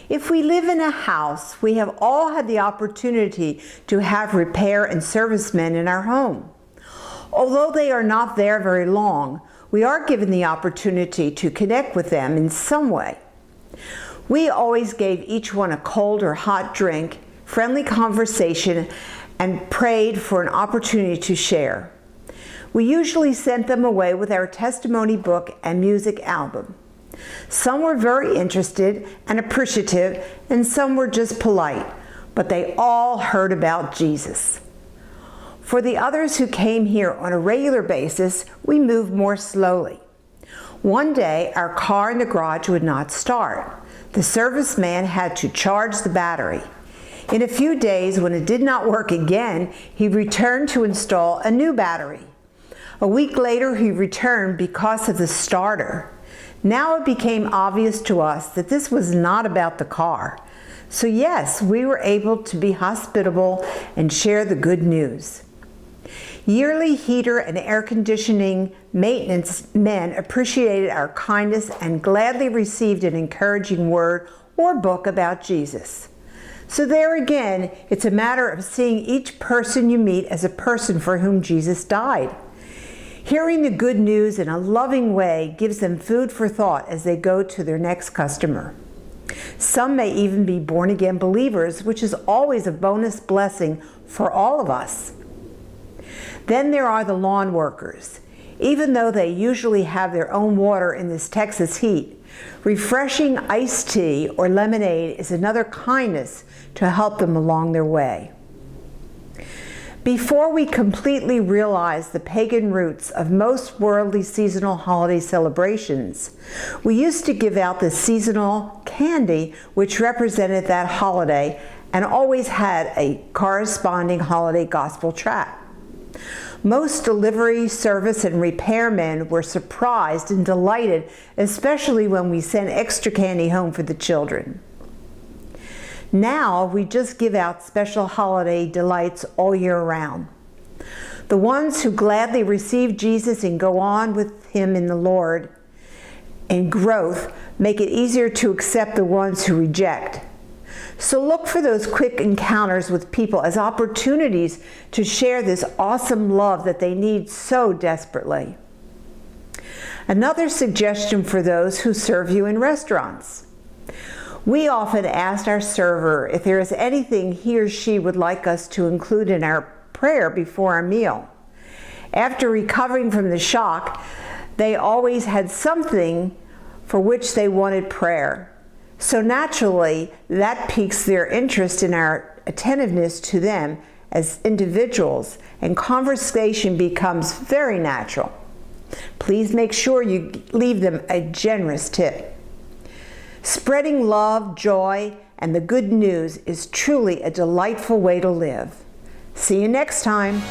If we live in a house, we have all had the opportunity to have repair and servicemen in our home. Although they are not there very long, we are given the opportunity to connect with them in some way. We always gave each one a cold or hot drink, friendly conversation, and prayed for an opportunity to share. We usually sent them away with our testimony book and music album. Some were very interested and appreciative, and some were just polite, but they all heard about Jesus. For the others who came here on a regular basis, we moved more slowly. One day, our car in the garage would not start. The serviceman had to charge the battery. In a few days, when it did not work again, he returned to install a new battery. A week later, he returned because of the starter. Now it became obvious to us that this was not about the car. So yes, we were able to be hospitable and share the good news. Yearly heater and air conditioning maintenance men appreciated our kindness and gladly received an encouraging word or book about Jesus. So there again, it's a matter of seeing each person you meet as a person for whom Jesus died. Hearing the good news in a loving way gives them food for thought as they go to their next customer. Some may even be born-again believers, which is always a bonus blessing for all of us. Then there are the lawn workers. Even though they usually have their own water in this Texas heat, refreshing iced tea or lemonade is another kindness to help them along their way. Before we completely realize the pagan roots of most worldly seasonal holiday celebrations, we used to give out the seasonal candy which represented that holiday and always had a corresponding holiday gospel tract. Most delivery, service, and repairmen were surprised and delighted, especially when we sent extra candy home for the children. Now we just give out special holiday delights all year round. The ones who gladly receive Jesus and go on with Him in the Lord in growth make it easier to accept the ones who reject. So look for those quick encounters with people as opportunities to share this awesome love that they need so desperately. Another suggestion for those who serve you in restaurants. We often ask our server if there is anything he or she would like us to include in our prayer before our meal. After recovering from the shock, they always had something for which they wanted prayer. So naturally, that piques their interest in our attentiveness to them as individuals, and conversation becomes very natural. Please make sure you leave them a generous tip. Spreading love, joy, and the good news is truly a delightful way to live. See you next time.